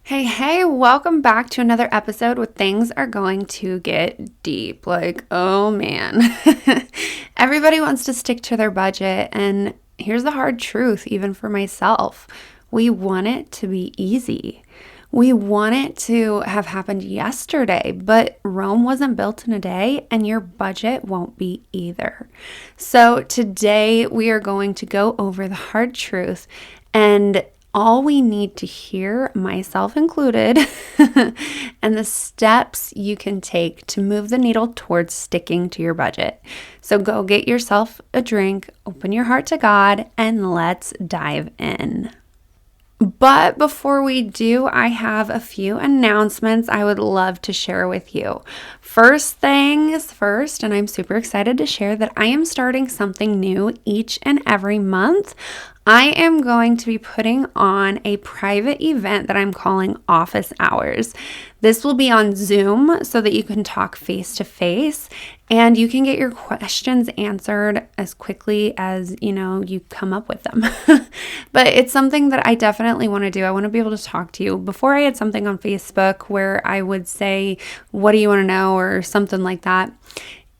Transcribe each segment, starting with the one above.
Hey, welcome back to another episode where things are going to get deep. Oh man. Everybody wants to stick to their budget, and here's the hard truth, even for myself. We want it to be easy. We want it to have happened yesterday, but Rome wasn't built in a day, and your budget won't be either. So, today we are going to go over the hard truth and all we need to hear, myself included, and the steps you can take to move the needle towards sticking to your budget. So go get yourself a drink, open your heart to God, and let's dive in. But before we do, I have a few announcements I would love to share with you. First things first, and I'm super excited to share that I am starting something new each and every month. I am going to be putting on a private event that I'm calling Office Hours. This will be on Zoom so that you can talk face to face and you can get your questions answered as quickly as, you come up with them. But it's something that I definitely want to do. I want to be able to talk to you. Before I had something on Facebook where I would say, "What do you want to know?" or something like that.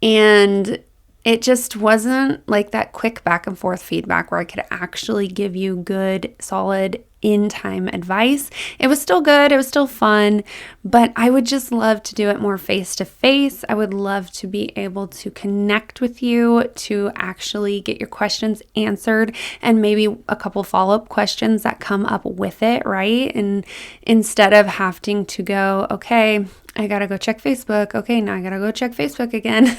And it just wasn't like that quick back and forth feedback where I could actually give you good, solid, in-time advice. It was still good. It was still fun, but I would just love to do it more face to face. I would love to be able to connect with you, to actually get your questions answered, and maybe a couple follow-up questions that come up with it, right? And instead of having to go, okay, I gotta go check Facebook. Okay, now I gotta go check Facebook again.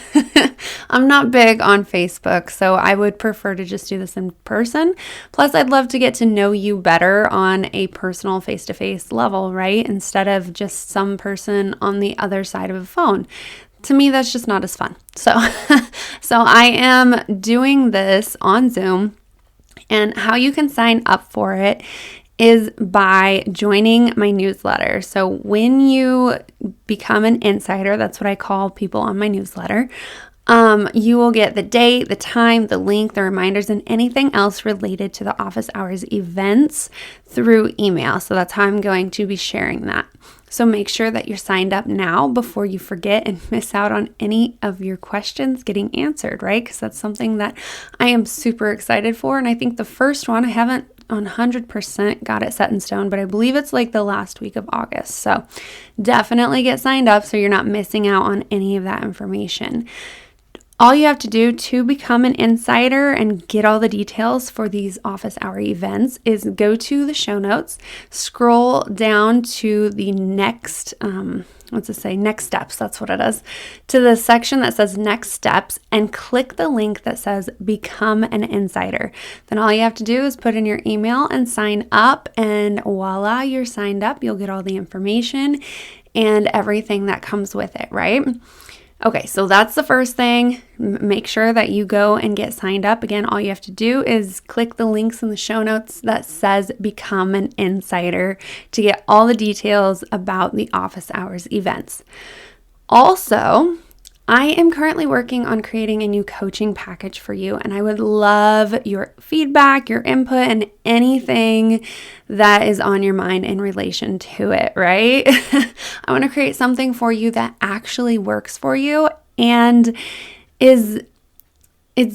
I'm not big on Facebook, so I would prefer to just do this in person. Plus, I'd love to get to know you better on a personal face-to-face level, right? Instead of just some person on the other side of a phone. To me, that's just not as fun. So I am doing this on Zoom, and how you can sign up for it is by joining my newsletter. So when you become an insider, that's what I call people on my newsletter, you will get the date, the time, the link, the reminders, and anything else related to the Office Hours events through email. So that's how I'm going to be sharing that. So make sure that you're signed up now before you forget and miss out on any of your questions getting answered, right? Because that's something that I am super excited for. And I think the first one, I haven't 100% got it set in stone, but I believe it's like the last week of August. So definitely get signed up so you're not missing out on any of that information. All you have to do to become an insider and get all the details for these office hour events is go to the show notes, scroll down to the next, next steps, that's what it is, to the section that says next steps and click the link that says become an insider. Then all you have to do is put in your email and sign up, and voila, you're signed up. You'll get all the information and everything that comes with it, right? Okay, so that's the first thing. Make sure that you go and get signed up. Again, all you have to do is click the links in the show notes that says Become an Insider to get all the details about the Office Hours events. Also, I am currently working on creating a new coaching package for you, and I would love your feedback, your input, and anything that is on your mind in relation to it, right? I want to create something for you that actually works for you and it's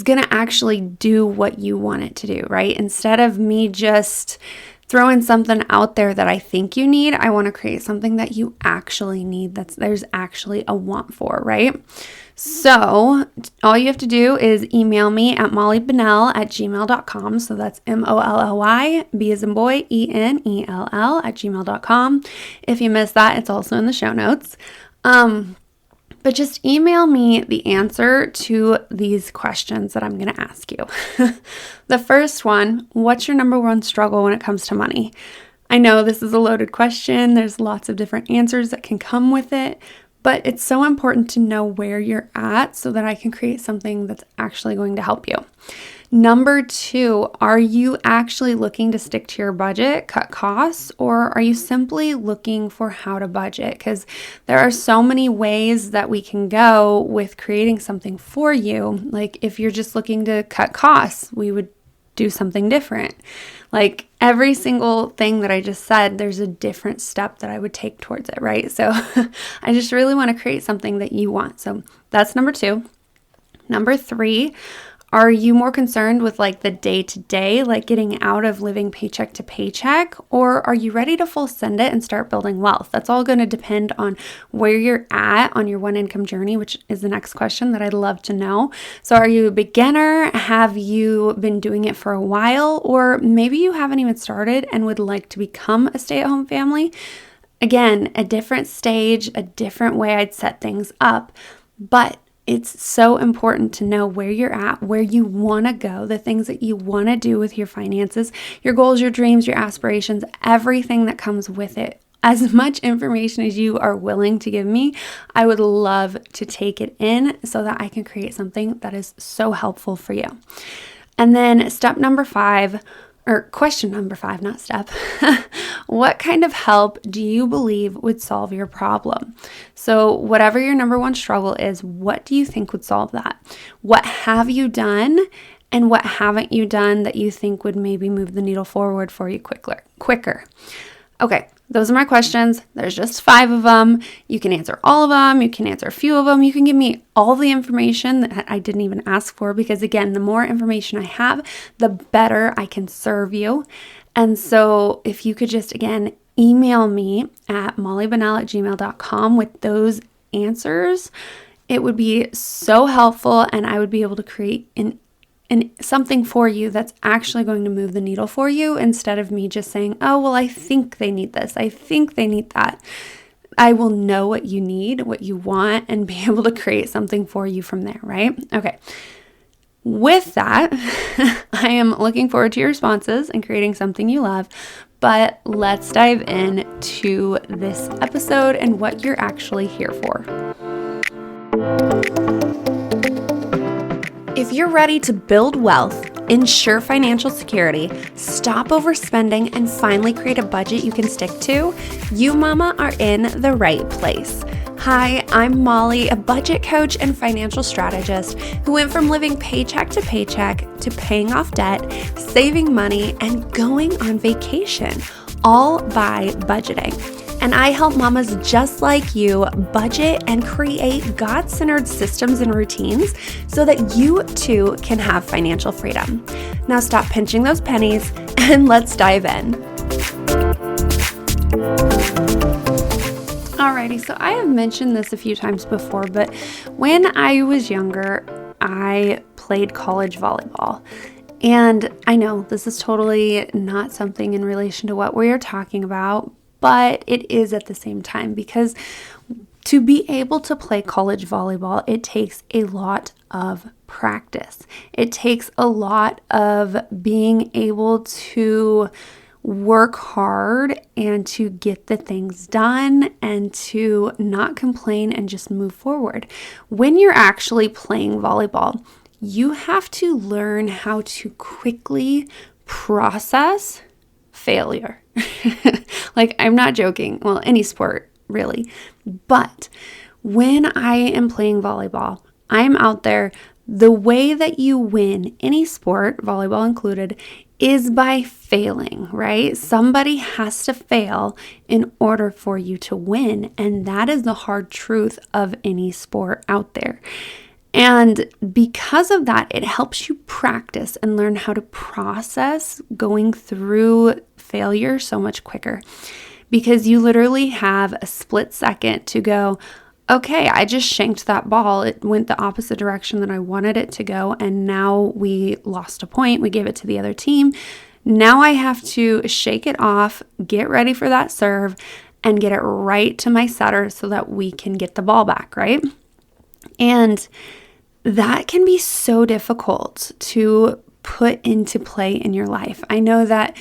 going to actually do what you want it to do, right? Instead of me just throwing something out there that I think you need, I want to create something that you actually need, there's actually a want for, right? So all you have to do is email me at mollybennell@gmail.com. So that's MOLLY, B as in boy, ENELL @gmail.com. If you missed that, it's also in the show notes. But just email me the answer to these questions that I'm going to ask you. The first one, what's your number one struggle when it comes to money? I know this is a loaded question. There's lots of different answers that can come with it, but it's so important to know where you're at so that I can create something that's actually going to help you. Number 2, are you actually looking to stick to your budget, cut costs, or are you simply looking for how to budget? Because there are so many ways that we can go with creating something for you. Like if you're just looking to cut costs, we would do something different. Like every single thing that I just said, there's a different step that I would take towards it, right? So I just really want to create something that you want. So that's number 2. Number 3, are you more concerned with like the day-to-day, like getting out of living paycheck to paycheck, or are you ready to full send it and start building wealth? That's all going to depend on where you're at on your one income journey, which is the next question that I'd love to know. So are you a beginner? Have you been doing it for a while? Or maybe you haven't even started and would like to become a stay-at-home family? Again, a different stage, a different way I'd set things up, but it's so important to know where you're at, where you want to go, the things that you want to do with your finances, your goals, your dreams, your aspirations, everything that comes with it. As much information as you are willing to give me, I would love to take it in so that I can create something that is so helpful for you. And then step number 5, or question number 5, not step. What kind of help do you believe would solve your problem? So whatever your number 1 struggle is, what do you think would solve that? What have you done and what haven't you done that you think would maybe move the needle forward for you quicker? Okay, those are my questions. There's just 5 of them. You can answer all of them. You can answer a few of them. You can give me all the information that I didn't even ask for, because again, the more information I have, the better I can serve you. And so if you could just, again, email me at mollybonnell@gmail.com with those answers, it would be so helpful, and I would be able to create something for you that's actually going to move the needle for you, instead of me just saying, oh, well, I think they need this. I think they need that. I will know what you need, what you want, and be able to create something for you from there, right? Okay. With that, I am looking forward to your responses and creating something you love, but let's dive into this episode and what you're actually here for. If you're ready to build wealth, ensure financial security, stop overspending, and finally create a budget you can stick to, you mama are in the right place. Hi, I'm Molly, a budget coach and financial strategist who went from living paycheck to paycheck to paying off debt, saving money, and going on vacation, all by budgeting. And I help mamas just like you budget and create God-centered systems and routines so that you too can have financial freedom. Now stop pinching those pennies and let's dive in. Alrighty, so I have mentioned this a few times before, but when I was younger, I played college volleyball. And I know this is totally not something in relation to what we are talking about, but it is at the same time, because to be able to play college volleyball, it takes a lot of practice. It takes a lot of being able to work hard and to get the things done and to not complain and just move forward. When you're actually playing volleyball, you have to learn how to quickly process failure. Like, I'm not joking. Well, any sport, really. But when I am playing volleyball, I'm out there. The way that you win any sport, volleyball included, is by failing, right? Somebody has to fail in order for you to win. And that is the hard truth of any sport out there. And because of that, it helps you practice and learn how to process going through failure so much quicker, because you literally have a split second to go, okay, I just shanked that ball. It went the opposite direction that I wanted it to go. And now we lost a point. We gave it to the other team. Now I have to shake it off, get ready for that serve, and get it right to my setter so that we can get the ball back, right? And that can be so difficult to put into play in your life. I know that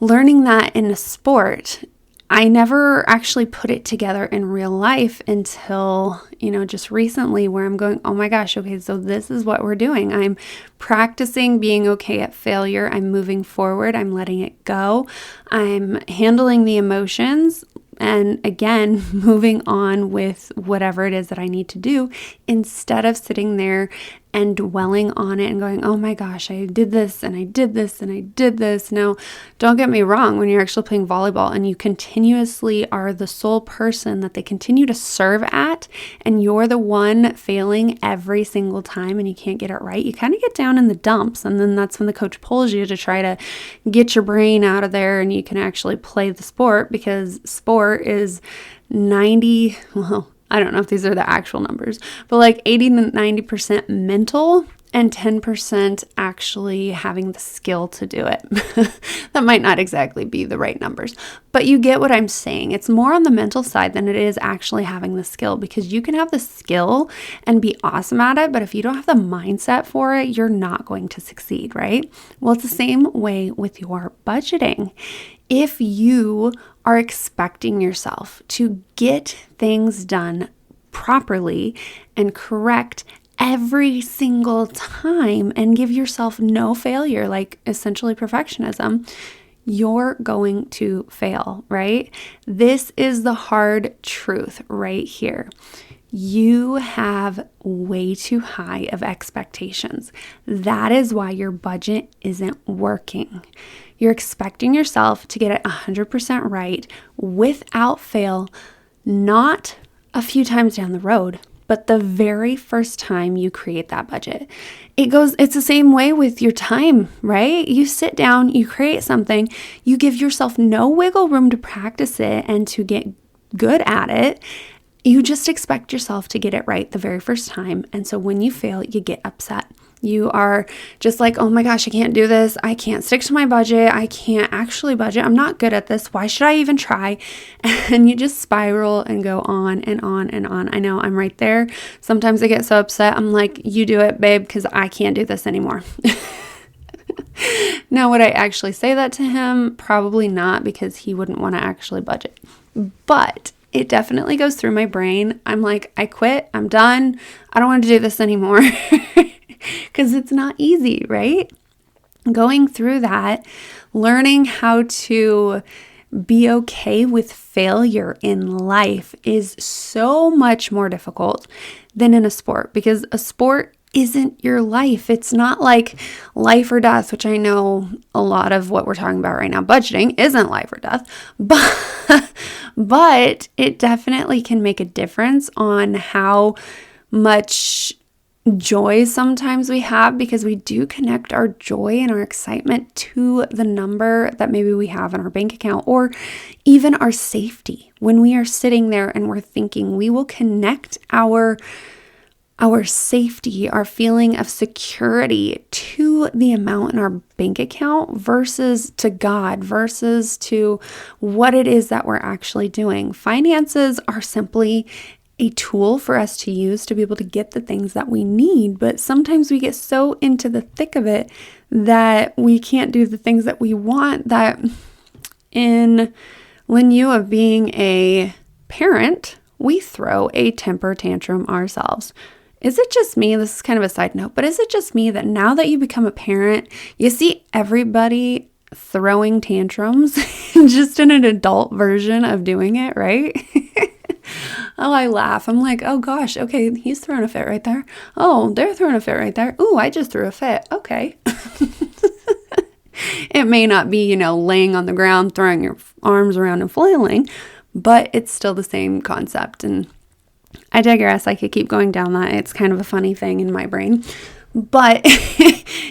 learning that in a sport, I never actually put it together in real life until, just recently, where I'm going, oh my gosh, okay, so this is what we're doing. I'm practicing being okay at failure. I'm moving forward. I'm letting it go. I'm handling the emotions. And again, moving on with whatever it is that I need to do, instead of sitting there and dwelling on it and going, oh my gosh, I did this and I did this and I did this. Now, don't get me wrong, when you're actually playing volleyball and you continuously are the sole person that they continue to serve at and you're the one failing every single time and you can't get it right, you kind of get down in the dumps. And then that's when the coach pulls you to try to get your brain out of there and you can actually play the sport, because sport is 90, well, I don't know if these are the actual numbers, but like 80 to 90% mental and 10% actually having the skill to do it. That might not exactly be the right numbers, but you get what I'm saying. It's more on the mental side than it is actually having the skill, because you can have the skill and be awesome at it, but if you don't have the mindset for it, you're not going to succeed, right? Well, it's the same way with your budgeting. If you are expecting yourself to get things done properly and correct every single time and give yourself no failure, like essentially perfectionism, you're going to fail, right? This is the hard truth right here. You have way too high of expectations. That is why your budget isn't working. You're expecting yourself to get it 100% right without fail, not a few times down the road, but the very first time you create that budget. It's the same way with your time, right? You sit down, you create something, you give yourself no wiggle room to practice it and to get good at it. You just expect yourself to get it right the very first time. And so when you fail, you get upset. You are just like, oh my gosh, I can't do this. I can't stick to my budget. I can't actually budget. I'm not good at this. Why should I even try? And you just spiral and go on and on and on. I know I'm right there. Sometimes I get so upset. I'm like, you do it, babe, because I can't do this anymore. Now, would I actually say that to him? Probably not, because he wouldn't want to actually budget. But it definitely goes through my brain. I'm like, I quit. I'm done. I don't want to do this anymore. Because it's not easy, right? Going through that, learning how to be okay with failure in life is so much more difficult than in a sport, because a sport isn't your life. It's not like life or death, which I know a lot of what we're talking about right now, budgeting, isn't life or death, but it definitely can make a difference on how much joy sometimes we have, because we do connect our joy and our excitement to the number that maybe we have in our bank account, or even our safety. When we are sitting there and we're thinking, we will connect our safety, our feeling of security to the amount in our bank account versus to God, versus to what it is that we're actually doing. Finances are simply a tool for us to use to be able to get the things that we need. But sometimes we get so into the thick of it that we can't do the things that we want, that in lieu of being a parent, we throw a temper tantrum ourselves. Is it just me? This is kind of a side note, but is it just me that now that you become a parent, you see everybody throwing tantrums just in an adult version of doing it, right? Oh, I laugh. I'm like, oh gosh, okay, he's throwing a fit right there. Oh, they're throwing a fit right there. Ooh, I just threw a fit. Okay. It may not be, laying on the ground, throwing your arms around and flailing, but it's still the same concept. And I digress. I could keep going down that. It's kind of a funny thing in my brain. But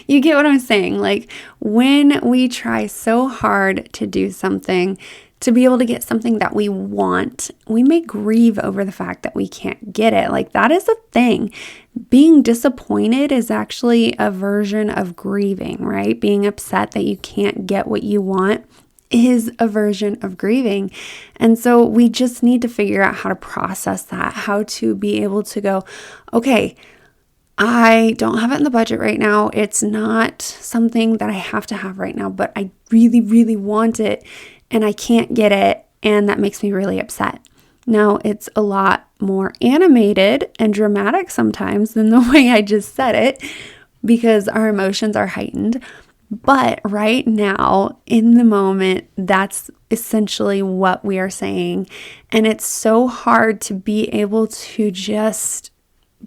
you get what I'm saying. Like, when we try so hard to do something, to be able to get something that we want, we may grieve over the fact that we can't get it. Like, that is a thing. Being disappointed is actually a version of grieving, right? Being upset that you can't get what you want is a version of grieving. And so we just need to figure out how to process that, how to be able to go, okay, I don't have it in the budget right now. It's not something that I have to have right now, but I really, really want it and I can't get it. And that makes me really upset. Now, it's a lot more animated and dramatic sometimes than the way I just said it, because our emotions are heightened. But right now, in the moment, that's essentially what we are saying. And it's so hard to be able to just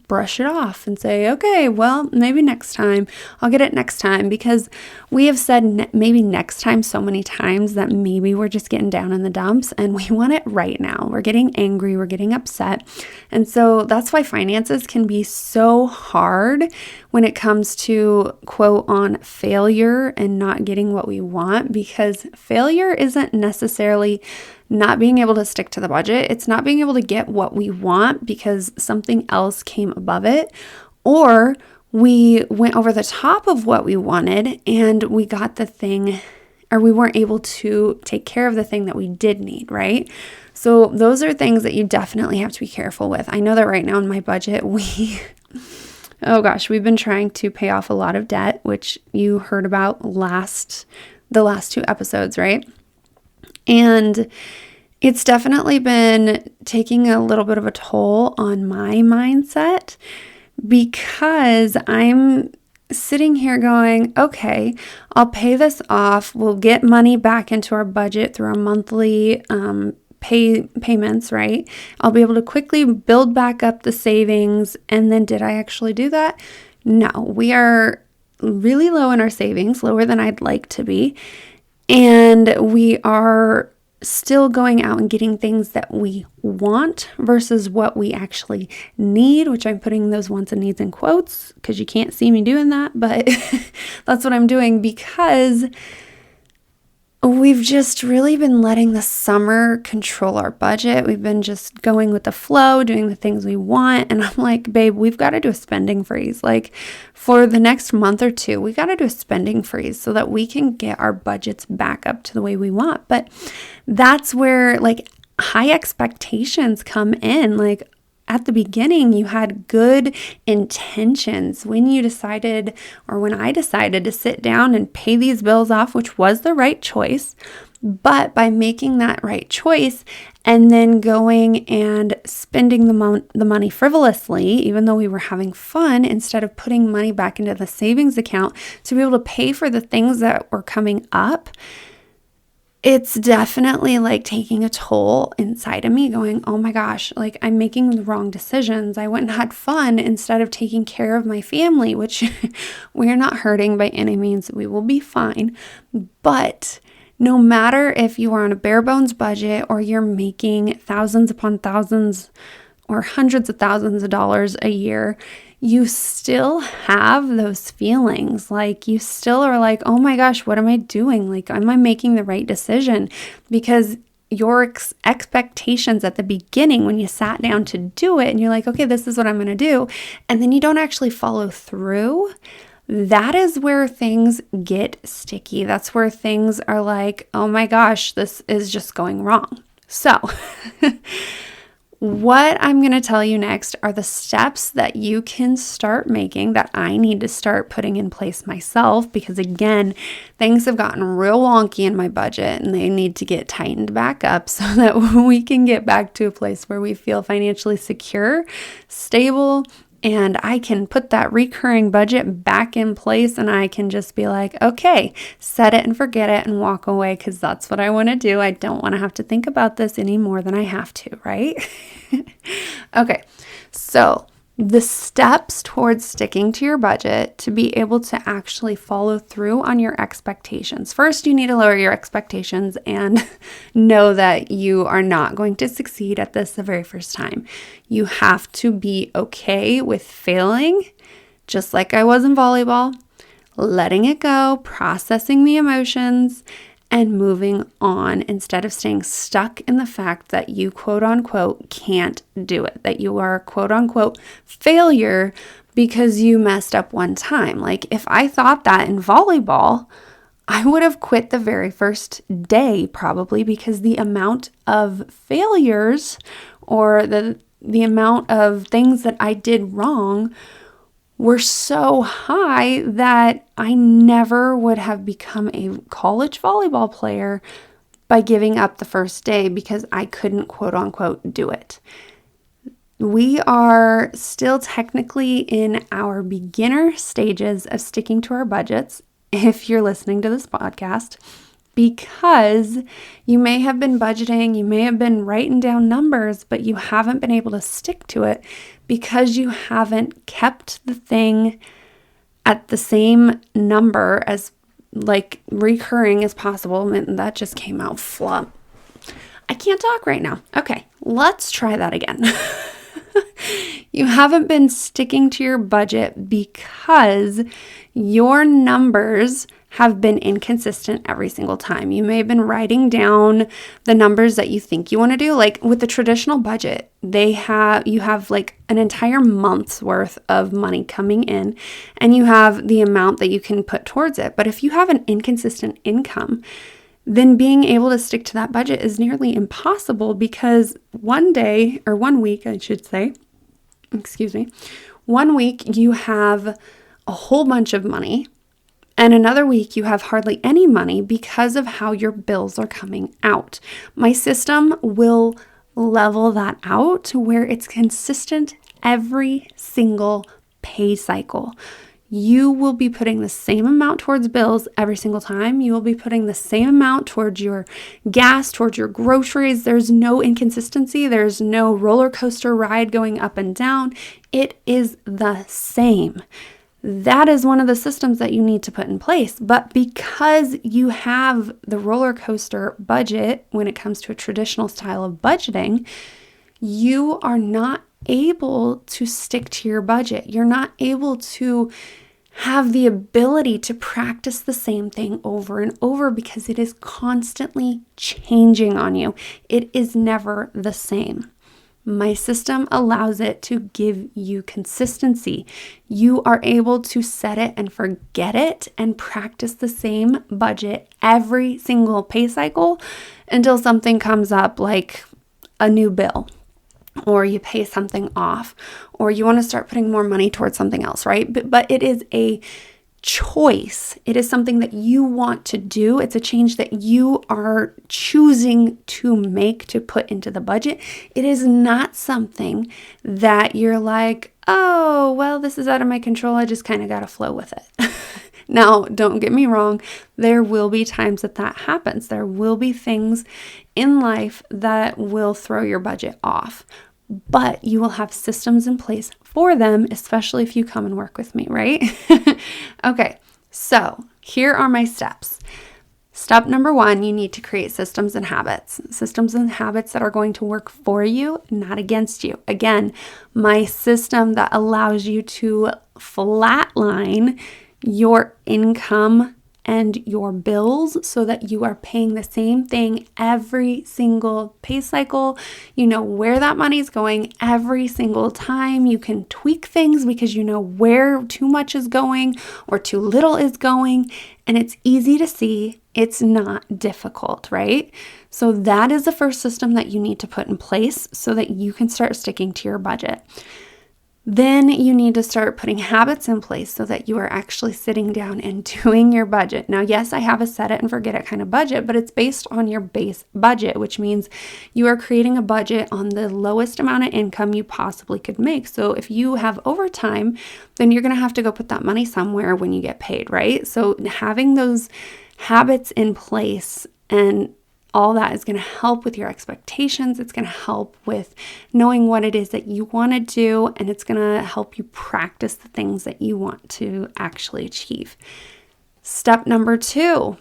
brush it off and say, okay, well, maybe next time. I'll get it next time, because we have said maybe next time so many times that maybe we're just getting down in the dumps and we want it right now. We're getting angry, we're getting upset. And so that's why finances can be so hard when it comes to quote on failure and not getting what we want, because failure isn't necessarily not being able to stick to the budget. It's not being able to get what we want because something else came above it, or we went over the top of what we wanted and we got the thing, or we weren't able to take care of the thing that we did need, right? So those are things that you definitely have to be careful with. I know that right now in my budget, we've been trying to pay off a lot of debt, which you heard about the last 2 episodes, right? And it's definitely been taking a little bit of a toll on my mindset, because I'm sitting here going, okay, I'll pay this off. We'll get money back into our budget through our monthly payments, right? I'll be able to quickly build back up the savings. And then did I actually do that? No, we are really low in our savings, lower than I'd like to be. And we are still going out and getting things that we want versus what we actually need, which I'm putting those wants and needs in quotes because you can't see me doing that, but that's what I'm doing, because we've just really been letting the summer control our budget. We've been just going with the flow, doing the things we want. And I'm like, babe, we've got to do a spending freeze. Like for the next month or 2, we got to do a spending freeze so that we can get our budgets back up to the way we want. But that's where like high expectations come in. Like at the beginning, you had good intentions when you decided, or when I decided to sit down and pay these bills off, which was the right choice. But by making that right choice and then going and spending the money frivolously, even though we were having fun, instead of putting money back into the savings account to be able to pay for the things that were coming up, it's definitely like taking a toll inside of me, going, oh my gosh, like I'm making the wrong decisions. I went and had fun instead of taking care of my family, which we're not hurting by any means. We will be fine. But no matter if you are on a bare bones budget or you're making thousands upon thousands or hundreds of thousands of dollars a year, you still have those feelings. Like you still are like, oh my gosh, what am I doing? Like, am I making the right decision? Because your expectations at the beginning when you sat down to do it and you're like, okay, this is what I'm going to do. And then you don't actually follow through. That is where things get sticky. That's where things are like, oh my gosh, this is just going wrong. So what I'm going to tell you next are the steps that you can start making, that I need to start putting in place myself, because again, things have gotten real wonky in my budget and they need to get tightened back up so that we can get back to a place where we feel financially secure, stable, and I can put that recurring budget back in place and I can just be like, okay, set it and forget it and walk away, because that's what I want to do. I don't want to have to think about this any more than I have to, right? Okay, so the steps towards sticking to your budget to be able to actually follow through on your expectations. First, you need to lower your expectations and know that you are not going to succeed at this the very first time. You have to be okay with failing, just like I was in volleyball, letting it go, processing the emotions, and moving on instead of staying stuck in the fact that you quote unquote can't do it, that you are quote unquote failure because you messed up one time. Like if I thought that in volleyball, I would have quit the very first day probably, because the amount of failures or the amount of things that I did wrong were so high that I never would have become a college volleyball player by giving up the first day because I couldn't quote unquote do it. We are still technically in our beginner stages of sticking to our budgets if you're listening to this podcast. because you may have been budgeting, you may have been writing down numbers, but you haven't been able to stick to it because you haven't kept the thing at the same number as like recurring as possible. And that just came out flop. I can't talk right now. Okay, let's try that again. You haven't been sticking to your budget because your numbers have been inconsistent every single time. You may have been writing down the numbers that you think you want to do. Like with the traditional budget, you have like an entire month's worth of money coming in, and you have the amount that you can put towards it. But if you have an inconsistent income, then being able to stick to that budget is nearly impossible, because one week you have a whole bunch of money, and another week you have hardly any money because of how your bills are coming out. My system will level that out to where it's consistent every single pay cycle. You will be putting the same amount towards bills every single time. You will be putting the same amount towards your gas, towards your groceries. There's no inconsistency. There's no roller coaster ride going up and down. It is the same. That is one of the systems that you need to put in place. But because you have the roller coaster budget when it comes to a traditional style of budgeting, you are not able to stick to your budget. You're not able to have the ability to practice the same thing over and over because it is constantly changing on you. It is never the same. My system allows it to give you consistency. You are able to set it and forget it and practice the same budget every single pay cycle until something comes up like a new bill, or you pay something off, or you want to start putting more money towards something else, right? But it is a choice. It is something that you want to do. It's a change that you are choosing to make, to put into the budget. It is not something that you're like, oh, well, this is out of my control. I just kind of got to flow with it. Now, don't get me wrong. There will be times that happens. There will be things in life that will throw your budget off, but you will have systems in place for them, especially if you come and work with me, right? Okay, so here are my steps. Step number 1, you need to create systems and habits. Systems and habits that are going to work for you, not against you. Again, my system that allows you to flatline your income and your bills so that you are paying the same thing every single pay cycle. You know where that money is going every single time. You can tweak things because you know where too much is going or too little is going. And it's easy to see. It's not difficult, right? So that is the first system that you need to put in place so that you can start sticking to your budget. Then you need to start putting habits in place so that you are actually sitting down and doing your budget. Now, yes, I have a set it and forget it kind of budget, but it's based on your base budget, which means you are creating a budget on the lowest amount of income you possibly could make. So if you have overtime, then you're going to have to go put that money somewhere when you get paid, right? So having those habits in place and all that is going to help with your expectations. It's going to help with knowing what it is that you want to do, and it's going to help you practice the things that you want to actually achieve. Step number 2,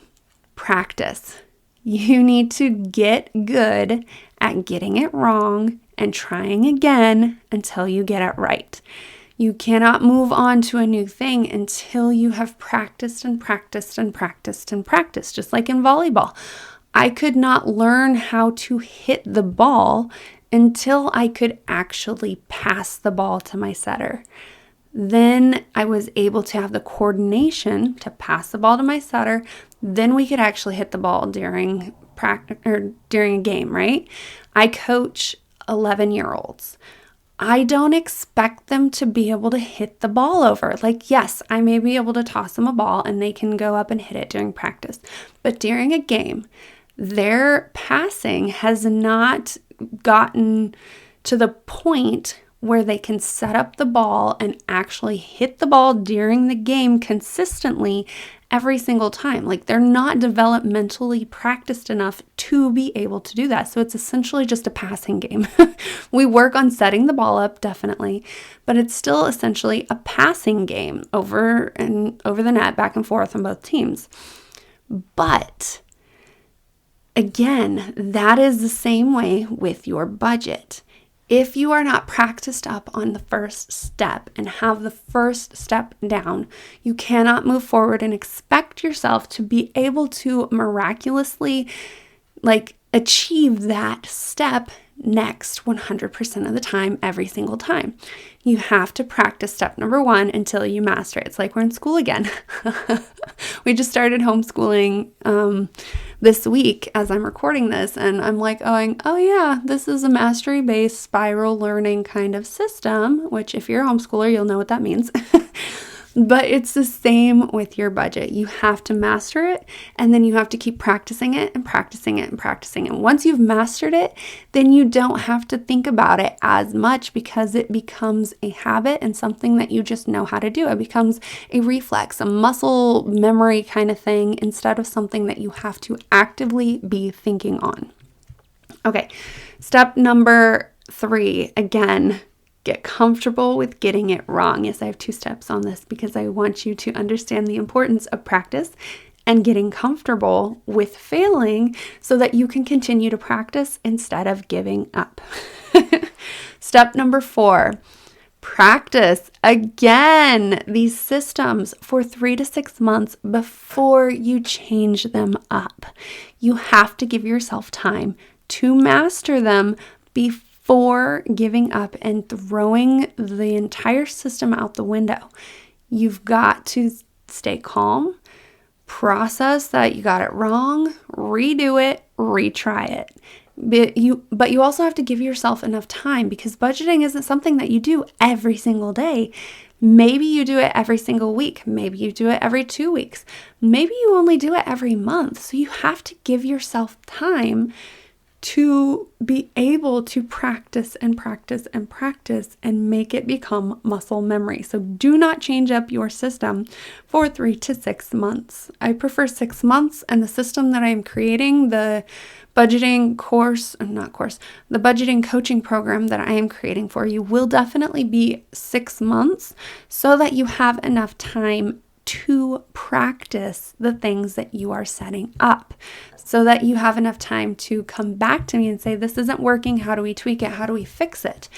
practice. You need to get good at getting it wrong and trying again until you get it right. You cannot move on to a new thing until you have practiced and practiced and practiced and practiced, just like in volleyball. I could not learn how to hit the ball until I could actually pass the ball to my setter. Then I was able to have the coordination to pass the ball to my setter. Then we could actually hit the ball during practice or during a game, right? I coach 11-year-olds. I don't expect them to be able to hit the ball over. Like, yes, I may be able to toss them a ball and they can go up and hit it during practice. But during a game, their passing has not gotten to the point where they can set up the ball and actually hit the ball during the game consistently every single time. Like they're not developmentally practiced enough to be able to do that. So it's essentially just a passing game. We work on setting the ball up, definitely, but it's still essentially a passing game over the net, back and forth on both teams. But again, that is the same way with your budget. If you are not practiced up on the first step and have the first step down, you cannot move forward and expect yourself to be able to miraculously achieve that step next 100% of the time, every single time. You have to practice step number 1 until you master it. It's like we're in school again. We just started homeschooling this week as I'm recording this, and I'm like going, oh yeah, this is a mastery-based spiral learning kind of system, which if you're a homeschooler, you'll know what that means. But it's the same with your budget. You have to master it, and then you have to keep practicing it and practicing it and practicing it. Once you've mastered it, then you don't have to think about it as much because it becomes a habit and something that you just know how to do. It becomes a reflex, a muscle memory kind of thing instead of something that you have to actively be thinking on. Okay, step number 3, again, get comfortable with getting it wrong. Yes, I have 2 steps on this because I want you to understand the importance of practice and getting comfortable with failing so that you can continue to practice instead of giving up. Step number 4, practice again these systems for 3 to 6 months before you change them up. You have to give yourself time to master them before giving up and throwing the entire system out the window. You've got to stay calm, process that you got it wrong, redo it, retry it. But you also have to give yourself enough time because budgeting isn't something that you do every single day. Maybe you do it every single week. Maybe you do it every 2 weeks. Maybe you only do it every month. So you have to give yourself time to be able to practice and practice and practice and make it become muscle memory. So do not change up your system for 3 to 6 months. I prefer 6 months, and the system that I'm creating, the budgeting the budgeting coaching program that I am creating for you will definitely be 6 months so that you have enough time to practice the things that you are setting up, so that you have enough time to come back to me and say, this isn't working. How do we tweak it? How do we fix it?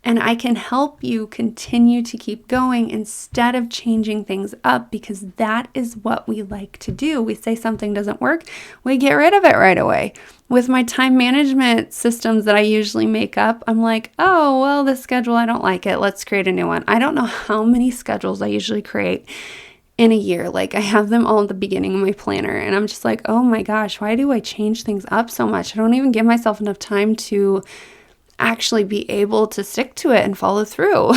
And I can help you continue to keep going instead of changing things up, because that is what we like to do. We say something doesn't work, we get rid of it right away. With my time management systems that I usually make up, I'm like, oh, well, this schedule, I don't like it. Let's create a new one. I don't know how many schedules I usually create in a year. Like I have them all at the beginning of my planner, and I'm just like, oh my gosh, why do I change things up so much? I don't even give myself enough time to actually be able to stick to it and follow through.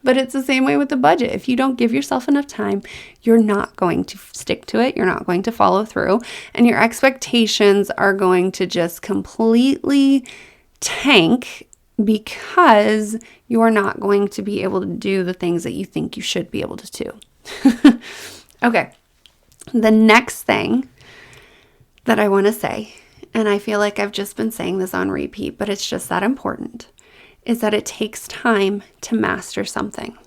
But it's the same way with the budget. If you don't give yourself enough time, you're not going to stick to it. You're not going to follow through, and your expectations are going to just completely tank because you are not going to be able to do the things that you think you should be able to do. Okay, the next thing that I want to say, and I feel like I've just been saying this on repeat, but it's just that important, is that it takes time to master something.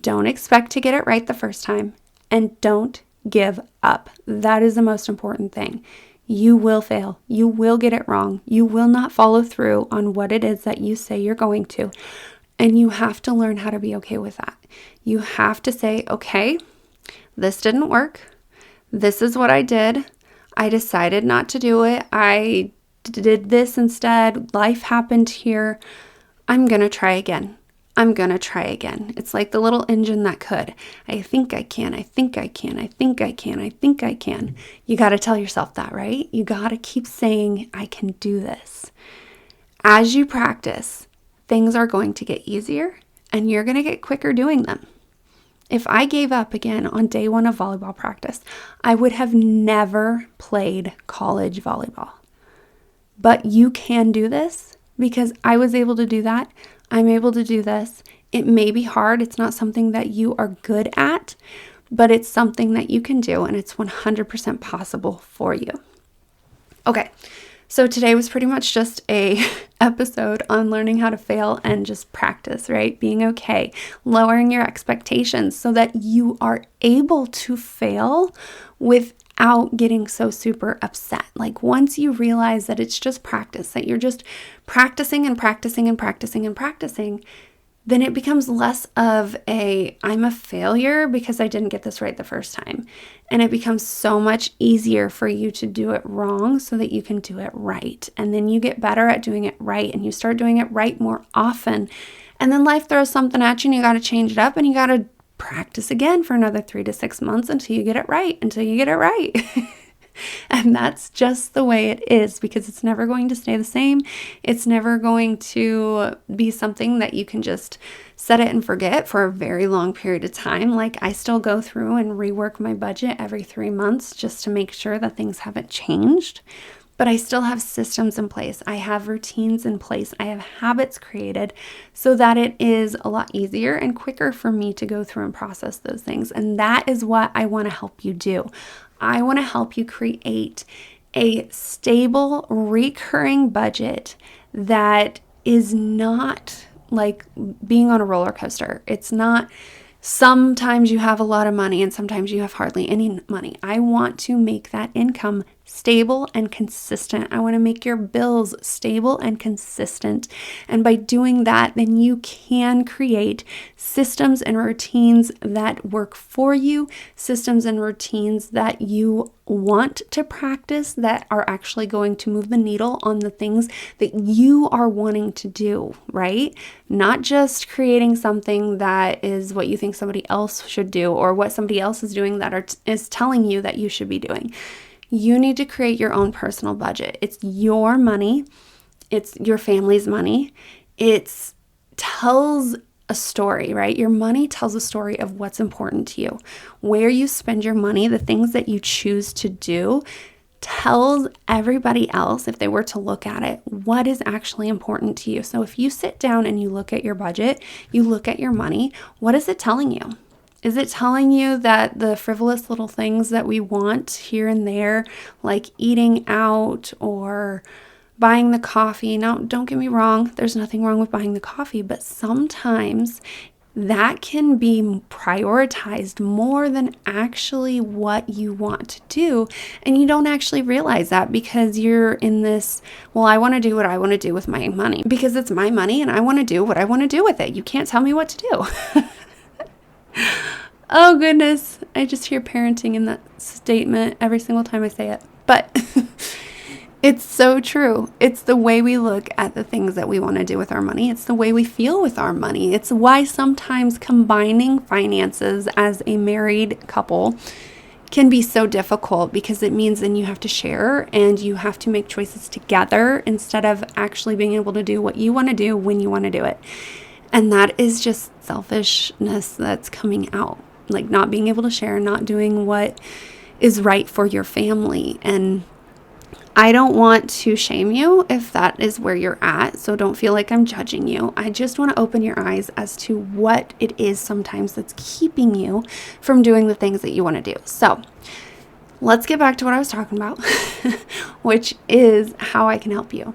Don't expect to get it right the first time, and don't give up. That is the most important thing. You will fail. You will get it wrong. You will not follow through on what it is that you say you're going to. And you have to learn how to be okay with that. You have to say, okay, this didn't work. This is what I did. I decided not to do it. I did this instead. Life happened here. I'm going to try again. I'm going to try again. It's like the little engine that could. I think I can. I think I can. I think I can. I think I can. You got to tell yourself that, right? You got to keep saying, I can do this. As you practice, things are going to get easier and you're going to get quicker doing them. If I gave up again on day 1 of volleyball practice, I would have never played college volleyball. But you can do this because I was able to do that. I'm able to do this. It may be hard. It's not something that you are good at, but it's something that you can do, and it's 100% possible for you. Okay, so today was pretty much just a episode on learning how to fail and just practice, right? Being okay, lowering your expectations so that you are able to fail without getting so super upset. Like once you realize that it's just practice, that you're just practicing and practicing and practicing and practicing, then it becomes less of I'm a failure because I didn't get this right the first time. And it becomes so much easier for you to do it wrong so that you can do it right. And then you get better at doing it right and you start doing it right more often. And then life throws something at you and you got to change it up and you got to practice again for another 3 to 6 months until you get it right, And that's just the way it is, because it's never going to stay the same. It's never going to be something that you can just set it and forget for a very long period of time. Like I still go through and rework my budget every 3 months just to make sure that things haven't changed. But I still have systems in place. I have routines in place. I have habits created so that it is a lot easier and quicker for me to go through and process those things. And that is what I want to help you do. I want to help you create a stable, recurring budget that is not like being on a roller coaster. It's not sometimes you have a lot of money and sometimes you have hardly any money. I want to make that income stable and consistent. I want to make your bills stable and consistent. And by doing that, then you can create systems and routines that work for you, systems and routines that you want to practice that are actually going to move the needle on the things that you are wanting to do, right? Not just creating something that is what you think somebody else should do or what somebody else is doing that is telling you that you should be doing. You need to create your own personal budget. It's your money. It's your family's money. It tells a story, right? Your money tells a story of what's important to you. Where you spend your money, the things that you choose to do, tells everybody else, if they were to look at it, what is actually important to you. So if you sit down and you look at your budget, you look at your money, what is it telling you? Is it telling you that the frivolous little things that we want here and there, like eating out or buying the coffee? Now, don't get me wrong, there's nothing wrong with buying the coffee, but sometimes that can be prioritized more than actually what you want to do. And you don't actually realize that because you're in this, well, I want to do what I want to do with my money because it's my money and I want to do what I want to do with it. You can't tell me what to do. Oh goodness, I just hear parenting in that statement every single time I say it. But it's so true. It's the way we look at the things that we want to do with our money. It's the way we feel with our money. It's why sometimes combining finances as a married couple can be so difficult, because it means then you have to share and you have to make choices together instead of actually being able to do what you want to do when you want to do it. And that is just selfishness that's coming out, like not being able to share, not doing what is right for your family. And I don't want to shame you if that is where you're at, so don't feel like I'm judging you. I just want to open your eyes as to what it is sometimes that's keeping you from doing the things that you want to do. So let's get back to what I was talking about, which is how I can help you.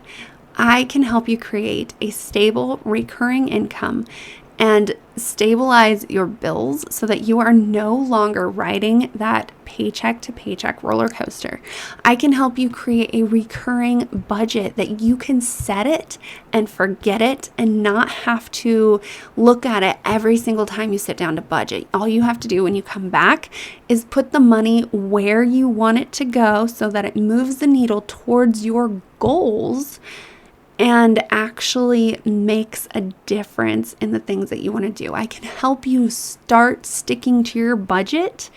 I can help you create a stable, recurring income and stabilize your bills so that you are no longer riding that paycheck to paycheck roller coaster. I can help you create a recurring budget that you can set it and forget it and not have to look at it every single time you sit down to budget. All you have to do when you come back is put the money where you want it to go so that it moves the needle towards your goals and actually makes a difference in the things that you want to do. I can help you start sticking to your budget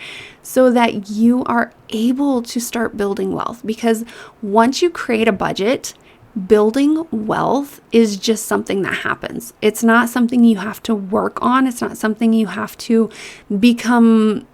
so that you are able to start building wealth. Because once you create a budget, building wealth is just something that happens. It's not something you have to work on. It's not something you have to become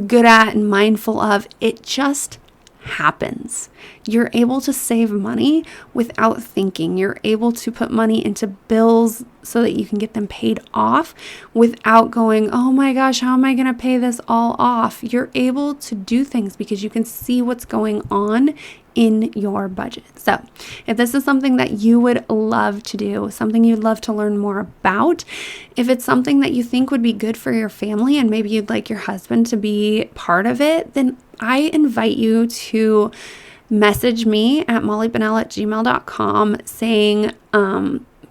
good at and mindful of. It just happens. you're able to save money without thinking. You're able to put money into bills so that you can get them paid off without going, oh my gosh, how am I going to pay this all off? You're able to do things because you can see what's going on in your budget. So if this is something that you would love to do, something you'd love to learn more about, if it's something that you think would be good for your family and maybe you'd like your husband to be part of it, then I invite you to message me at mollybennell@gmail.com saying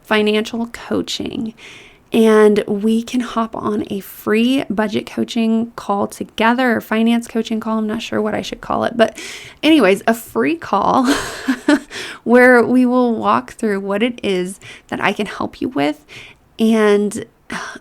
financial coaching. And we can hop on a free budget coaching call together, or finance coaching call. I'm not sure what I should call it. But anyways, a free call where we will walk through what it is that I can help you with and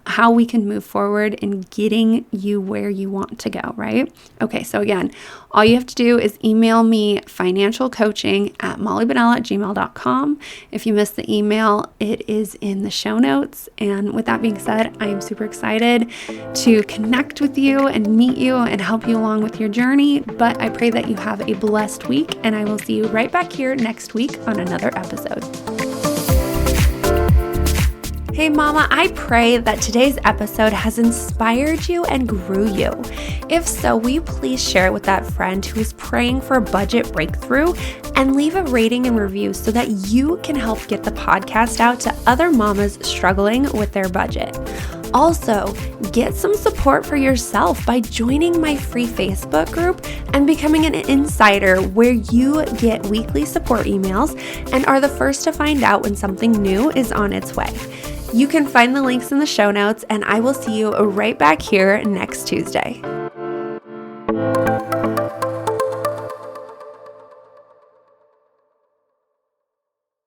how we can move forward in getting you where you want to go, right? Okay, so again, all you have to do is email me financialcoaching@mollybennell@gmail.com. If you missed the email, it is in the show notes. And with that being said, I am super excited to connect with you and meet you and help you along with your journey. But I pray that you have a blessed week, and I will see you right back here next week on another episode. Hey mama, I pray that today's episode has inspired you and grew you. If so, will you please share it with that friend who is praying for a budget breakthrough, and leave a rating and review so that you can help get the podcast out to other mamas struggling with their budget. Also, get some support for yourself by joining my free Facebook group and becoming an insider, where you get weekly support emails and are the first to find out when something new is on its way. You can find the links in the show notes, and I will see you right back here next Tuesday.